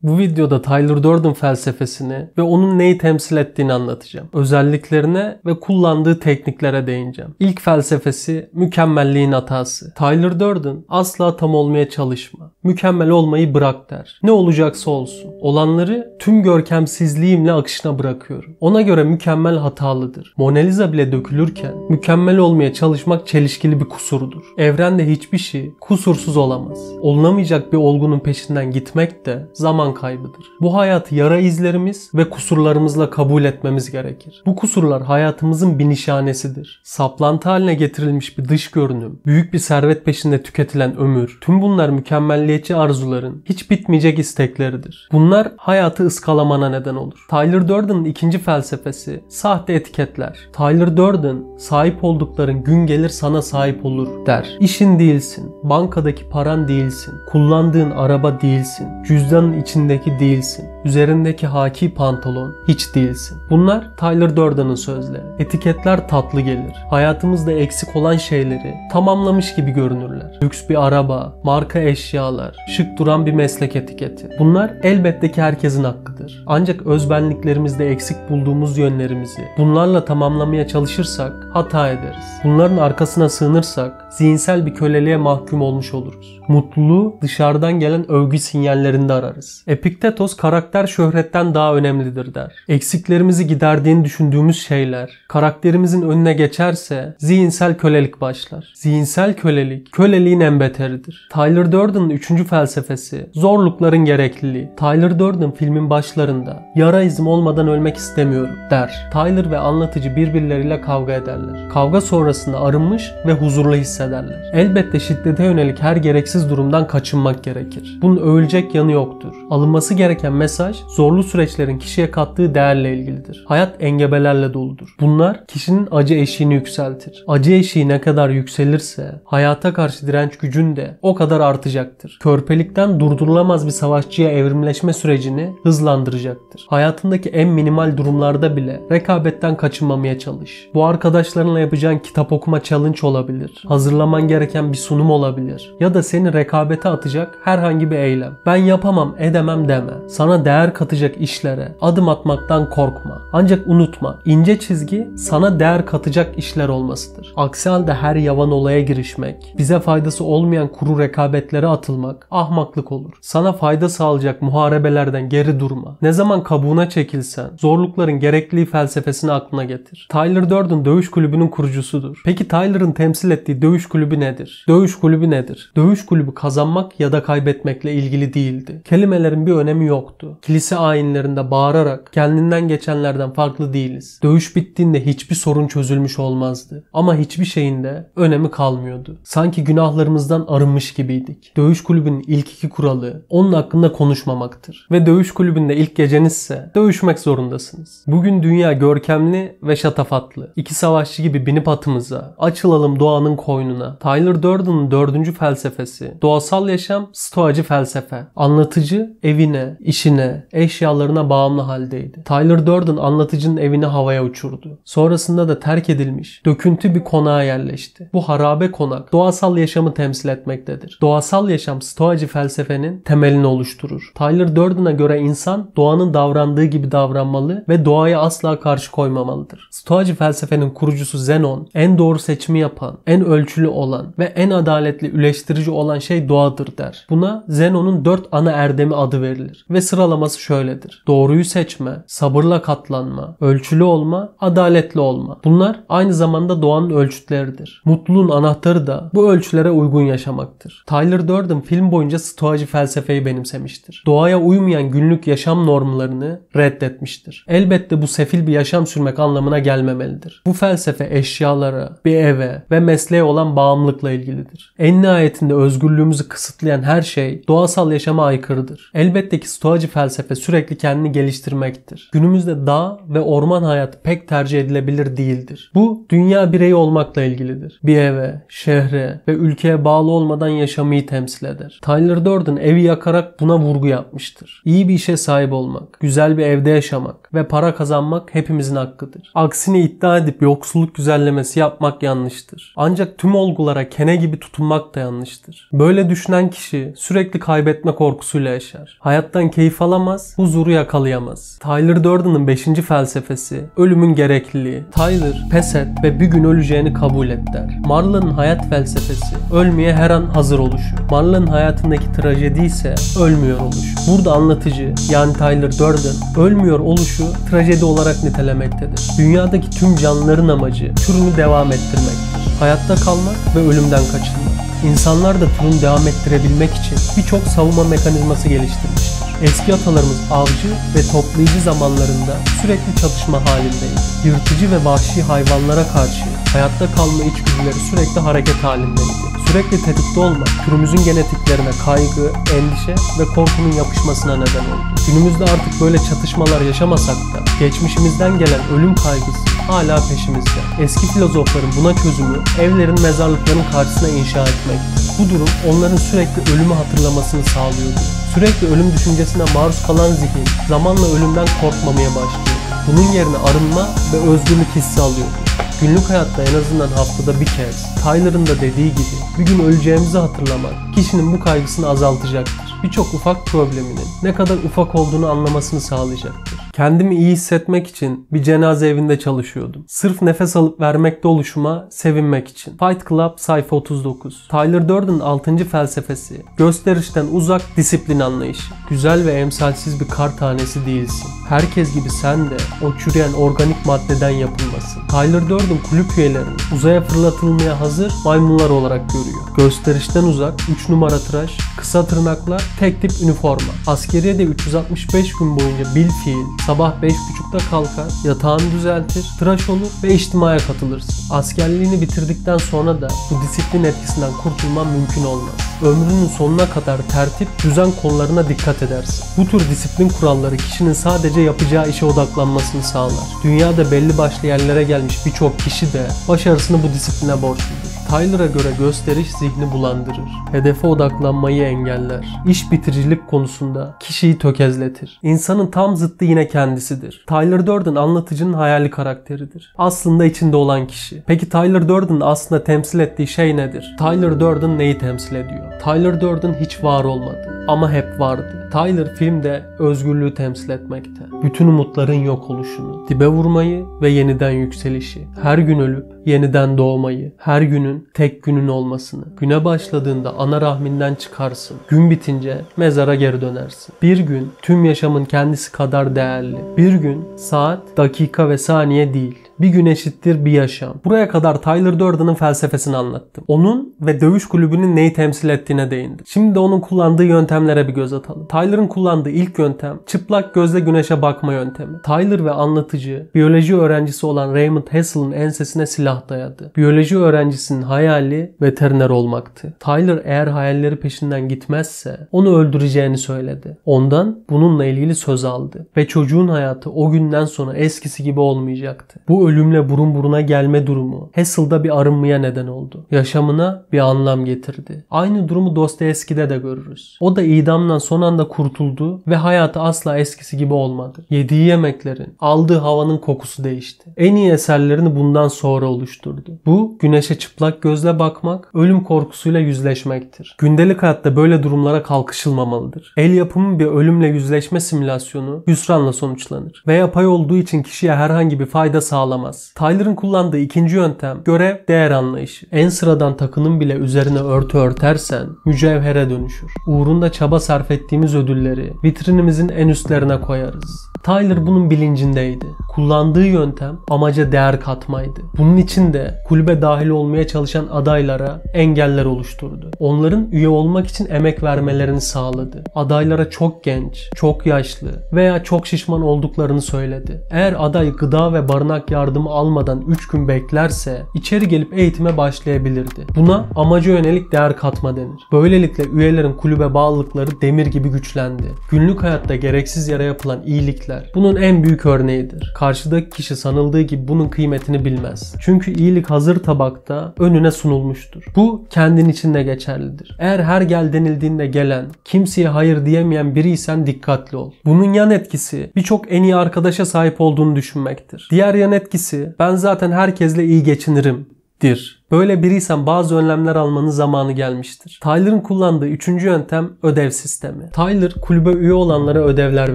Bu videoda Tyler Durden felsefesini ve onun neyi temsil ettiğini anlatacağım. Özelliklerine ve kullandığı tekniklere değineceğim. İlk felsefesi mükemmelliğin hatası. Tyler Durden asla tam olmaya çalışma. Mükemmel olmayı bırak der. Ne olacaksa olsun. Olanları tüm görkemsizliğimle akışına bırakıyorum. Ona göre mükemmel hatalıdır. Mona Lisa bile dökülürken mükemmel olmaya çalışmak çelişkili bir kusurdur. Evrende hiçbir şey kusursuz olamaz. Olunamayacak bir olgunun peşinden gitmek de zaman kaybıdır. Bu hayatı yara izlerimiz ve kusurlarımızla kabul etmemiz gerekir. Bu kusurlar hayatımızın bir nişanesidir. Saplantı haline getirilmiş bir dış görünüm, büyük bir servet peşinde tüketilen ömür, tüm bunlar mükemmelliyetçi arzuların hiç bitmeyecek istekleridir. Bunlar hayatı ıskalamana neden olur. Tyler Durden'ın ikinci felsefesi sahte etiketler. Tyler Durden, sahip oldukların gün gelir sana sahip olur der. İşin değilsin, bankadaki paran değilsin, kullandığın araba değilsin, cüzdanın içindeki değilsin, üzerindeki haki pantolon hiç değilsin. Bunlar Tyler Durden'ın sözleri. Etiketler tatlı gelir. Hayatımızda eksik olan şeyleri tamamlamış gibi görünürler. Lüks bir araba, marka eşyalar, şık duran bir meslek etiketi. Bunlar elbette ki herkesin hakkıdır. Ancak özbenliklerimizde eksik bulduğumuz yönlerimizi bunlarla tamamlamaya çalışırsak hata ederiz. Bunların arkasına sığınırsak zihinsel bir köleliğe mahkum olmuş oluruz. Mutluluğu dışarıdan gelen övgü sinyallerinde ararız. Epiktetos karakter şöhretten daha önemlidir der. Eksiklerimizi giderdiğini düşündüğümüz şeyler karakterimizin önüne geçerse zihinsel kölelik başlar. Zihinsel kölelik, köleliğin en beteridir. Tyler Durden'ın üçüncü felsefesi zorlukların gerekliliği. Tyler Durden filmin başlarında yara izim olmadan ölmek istemiyorum der. Tyler ve anlatıcı birbirleriyle kavga ederler. Kavga sonrasında arınmış ve huzurlu hissederler. Elbette şiddete yönelik her gereksiz durumdan kaçınmak gerekir. Bunun övülecek yanı yoktur. Alınması gereken mesaj zorlu süreçlerin kişiye kattığı değerle ilgilidir. Hayat engebelerle doludur. Bunlar kişinin acı eşiğini yükseltir. Acı eşiği ne kadar yükselirse hayata karşı direnç gücün de o kadar artacaktır. Körpelikten durdurulamaz bir savaşçıya evrimleşme sürecini hızlandıracaktır. Hayatındaki en minimal durumlarda bile rekabetten kaçınmamaya çalış. Bu arkadaşlarınla yapacağın kitap okuma challenge olabilir. Hazırlaman gereken bir sunum olabilir. Ya da seni rekabete atacak herhangi bir eylem. Ben yapamam, edemem deme. Sana değer katacak işlere adım atmaktan korkma. Ancak unutma, ince çizgi sana değer katacak işler olmasıdır. Aksi halde her yavan olaya girişmek, bize faydası olmayan kuru rekabetlere atılmak ahmaklık olur. Sana fayda sağlayacak muharebelerden geri durma. Ne zaman kabuğuna çekilsen zorlukların gerekliliği felsefesini aklına getir. Tyler Durden dövüş kulübünün kurucusudur. Peki Tyler'ın temsil ettiği dövüş kulübü nedir? Dövüş kulübü nedir? Dövüş kulübü kazanmak ya da kaybetmekle ilgili değildi. Kelimelerin bir önemi yoktu. Kilise ayinlerinde bağırarak kendinden geçenlerden farklı değiliz. Dövüş bittiğinde hiçbir sorun çözülmüş olmazdı. Ama hiçbir şeyin de önemi kalmıyordu. Sanki günahlarımızdan arınmış gibiydik. Dövüş kulübünün ilk iki kuralı onun hakkında konuşmamaktır. Ve dövüş kulübünde ilk gecenizse dövüşmek zorundasınız. Bugün dünya görkemli ve şatafatlı. İki savaşçı gibi binip atımıza, açılalım doğanın koynuna. Tyler Durden'ın dördüncü felsefesi doğasal yaşam, stoacı felsefe. Anlatıcı evine, işine, eşyalarına bağımlı haldeydi. Tyler Durden anlatıcının evini havaya uçurdu. Sonrasında da terk edilmiş, döküntü bir konağa yerleşti. Bu harabe konak doğasal yaşamı temsil etmektedir. Doğasal yaşam stoacı felsefenin temelini oluşturur. Tyler Durden'a göre insan doğanın davrandığı gibi davranmalı ve doğaya asla karşı koymamalıdır. Stoacı felsefenin kurucusu Zenon, en doğru seçimi yapan, en ölçülü olan ve en adaletli üleştirici olan şey doğadır der. Buna Zenon'un 4 ana erdemi adı verilir ve sıralaması şöyledir. Doğruyu seçme, sabırla katlanma, ölçülü olma, adaletli olma. Bunlar aynı zamanda doğanın ölçütleridir. Mutluluğun anahtarı da bu ölçülere uygun yaşamaktır. Tyler Durden film boyunca stoacı felsefeyi benimsemiştir. Doğaya uymayan günlük yaşam normlarını reddetmiştir. Elbette bu sefil bir yaşam sürmek anlamına gelmemelidir. Bu felsefe eşyalara, bir eve ve mesleğe olan bağımlılıkla ilgilidir. En nihayetinde özgürlüğümüzü kısıtlayan her şey doğasal yaşama aykırıdır. Elbette ki stoacı felsefe sürekli kendini geliştirmektir. Günümüzde dağ ve orman hayatı pek tercih edilebilir değildir. Bu dünya bireyi olmakla ilgilidir. Bir eve, şehre ve ülkeye bağlı olmadan yaşamayı temsil eder. Tyler Durden evi yakarak buna vurgu yapmıştır. İyi bir işe sahip olmak, güzel bir evde yaşamak ve para kazanmak hepimizin hakkıdır. Aksini iddia edip yoksulluk güzellemesi yapmak yanlıştır. Ancak tüm olgulara kene gibi tutunmak da yanlıştır. Böyle düşünen kişi sürekli kaybetme korkusuyla yaşar. Hayattan keyif alamaz alamaz, huzuru yakalayamaz. Tyler Durden'ın 5. felsefesi ölümün gerekliliği. Tyler pes et ve bir gün öleceğini kabul et der. Marlo'nun hayat felsefesi ölmeye her an hazır oluşu. Marlo'nun hayatındaki trajedi ise ölmüyor oluşu. Burada anlatıcı yani Tyler Durden ölmüyor oluşu trajedi olarak nitelemektedir. Dünyadaki tüm canlıların amacı türünü devam ettirmektir. Hayatta kalmak ve ölümden kaçınmak. İnsanlar da türünü devam ettirebilmek için birçok savunma mekanizması geliştirmiştir. Eski atalarımız avcı ve toplayıcı zamanlarında sürekli çatışma halindeydi. Yırtıcı ve vahşi hayvanlara karşı hayatta kalma içgüdüleri sürekli hareket halindeydi. Sürekli tetikte olmak, türümüzün genetiklerine kaygı, endişe ve korkunun yapışmasına neden oldu. Günümüzde artık böyle çatışmalar yaşamasak da geçmişimizden gelen ölüm kaygısı hala peşimizde. Eski filozofların buna çözümü evlerin mezarlıkların karşısına inşa etmekti. Bu durum onların sürekli ölümü hatırlamasını sağlıyordu. Sürekli ölüm düşüncesine maruz kalan zihin zamanla ölümden korkmamaya başlıyor. Bunun yerine arınma ve özgürlük hissi alıyordu. Günlük hayatta en azından haftada bir kez, Tyler'ın da dediği gibi bir gün öleceğimizi hatırlamak kişinin bu kaygısını azaltacaktır. Birçok ufak probleminin ne kadar ufak olduğunu anlamasını sağlayacaktır. Kendimi iyi hissetmek için bir cenaze evinde çalışıyordum. Sırf nefes alıp vermekte oluşuma sevinmek için. Fight Club sayfa 39. Tyler Durden'ın 6. felsefesi gösterişten uzak disiplin anlayışı. Güzel ve emsalsiz bir kar tanesi değilsin. Herkes gibi sen de o çürüyen organik maddeden yapılmasın. Tyler Durden kulüp üyelerini uzaya fırlatılmaya hazır maymunlar olarak görüyor. Gösterişten uzak, 3 numara tıraş, kısa tırnaklar, tek tip üniforma. Askeriyede 365 gün boyunca bilfiil sabah 5.30'da kalkar, yatağını düzeltir, tıraş olur ve içtimaya katılırsın. Askerliğini bitirdikten sonra da bu disiplin etkisinden kurtulman mümkün olmaz. Ömrünün sonuna kadar tertip, düzen konularına dikkat edersin. Bu tür disiplin kuralları kişinin sadece yapacağı işe odaklanmasını sağlar. Dünyada belli başlı yerlere gelmiş birçok kişi de başarısını bu disipline borçludur. Tyler'a göre gösteriş zihni bulandırır. Hedefe odaklanmayı engeller. İş bitiricilik konusunda kişiyi tökezletir. İnsanın tam zıttı yine kendisidir. Tyler Durden anlatıcının hayali karakteridir. Aslında içinde olan kişi. Peki Tyler Durden'ın aslında temsil ettiği şey nedir? Tyler Durden neyi temsil ediyor? Tyler Durden hiç var olmadı ama hep vardı. Tyler filmde özgürlüğü temsil etmekte. Bütün umutların yok oluşunu, dibe vurmayı ve yeniden yükselişi. Her gün ölüp yeniden doğmayı, her günün tek günün olmasını. Güne başladığında ana rahminden çıkarsın. Gün bitince mezara geri dönersin. Bir gün tüm yaşamın kendisi kadar değerli. Bir gün saat, dakika ve saniye değil. Bir gün eşittir bir yaşam. Buraya kadar Tyler Durden'ın felsefesini anlattım. Onun ve dövüş kulübünün neyi temsil ettiğine değindim. Şimdi de onun kullandığı yöntemlere bir göz atalım. Tyler'ın kullandığı ilk yöntem çıplak gözle güneşe bakma yöntemi. Tyler ve anlatıcı biyoloji öğrencisi olan Raymond Hassel'ın ensesine silah dayadı. Biyoloji öğrencisinin hayali veteriner olmaktı. Tyler eğer hayalleri peşinden gitmezse onu öldüreceğini söyledi. Ondan bununla ilgili söz aldı ve çocuğun hayatı o günden sonra eskisi gibi olmayacaktı. Bu ölümle burun buruna gelme durumu Hassel'da bir arınmaya neden oldu. Yaşamına bir anlam getirdi. Aynı durumu Dostoyevski'de de görürüz. O da idamdan son anda kurtuldu ve hayatı asla eskisi gibi olmadı. Yediği yemeklerin, aldığı havanın kokusu değişti. En iyi eserlerini bundan sonra oluşturdu. Bu güneşe çıplak gözle bakmak, ölüm korkusuyla yüzleşmektir. Gündelik hayatta böyle durumlara kalkışılmamalıdır. El yapımı bir ölümle yüzleşme simülasyonu hüsranla sonuçlanır ve yapay olduğu için kişiye herhangi bir fayda sağlamaz. Tyler'ın kullandığı ikinci yöntem görev değer anlayışı. En sıradan takının bile üzerine örtü örtersen mücevhere dönüşür. Uğrunda çaba sarf ettiğimiz ödülleri vitrinimizin en üstlerine koyarız. Tyler bunun bilincindeydi. Kullandığı yöntem amaca değer katmaydı. Bunun için de kulübe dahil olmaya çalışan adaylara engeller oluşturdu. Onların üye olmak için emek vermelerini sağladı. Adaylara çok genç, çok yaşlı veya çok şişman olduklarını söyledi. Eğer aday gıda ve barınak yardımı almadan 3 gün beklerse içeri gelip eğitime başlayabilirdi. Buna amaca yönelik değer katma denir. Böylelikle üyelerin kulübe bağlılıkları demir gibi güçlendi. Günlük hayatta gereksiz yere yapılan iyilikler bunun en büyük örneğidir. Karşıdaki kişi sanıldığı gibi bunun kıymetini bilmez. Çünkü iyilik hazır tabakta önüne sunulmuştur. Bu kendin için de geçerlidir. Eğer her gel denildiğinde gelen, kimseye hayır diyemeyen biriysen dikkatli ol. Bunun yan etkisi birçok en iyi arkadaşa sahip olduğunu düşünmektir. Diğer yan etkisi ben zaten herkesle iyi geçinirim dir. Böyle biriysen bazı önlemler almanın zamanı gelmiştir. Tyler'ın kullandığı 3. yöntem ödev sistemi. Tyler kulübe üye olanlara ödevler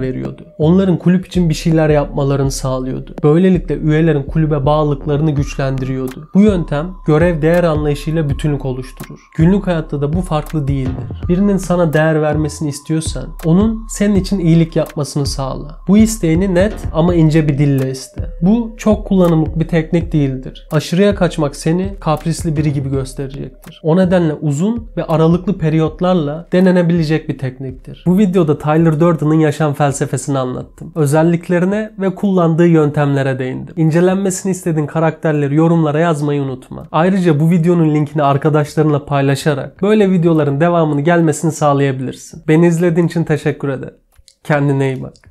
veriyordu. Onların kulüp için bir şeyler yapmalarını sağlıyordu. Böylelikle üyelerin kulübe bağlılıklarını güçlendiriyordu. Bu yöntem görev değer anlayışıyla bütünlük oluşturur. Günlük hayatta da bu farklı değildir. Birinin sana değer vermesini istiyorsan onun senin için iyilik yapmasını sağla. Bu isteğini net ama ince bir dille iste. Bu çok kullanımlık bir teknik değildir. Aşırıya kaçmak seni kaprisli biri gibi gösterecektir. O nedenle uzun ve aralıklı periyotlarla denenebilecek bir tekniktir. Bu videoda Tyler Durden'ın yaşam felsefesini anlattım. Özelliklerine ve kullandığı yöntemlere değindim. İncelenmesini istediğin karakterleri yorumlara yazmayı unutma. Ayrıca bu videonun linkini arkadaşlarınla paylaşarak böyle videoların devamını gelmesini sağlayabilirsin. Beni izlediğin için teşekkür ederim. Kendine iyi bak.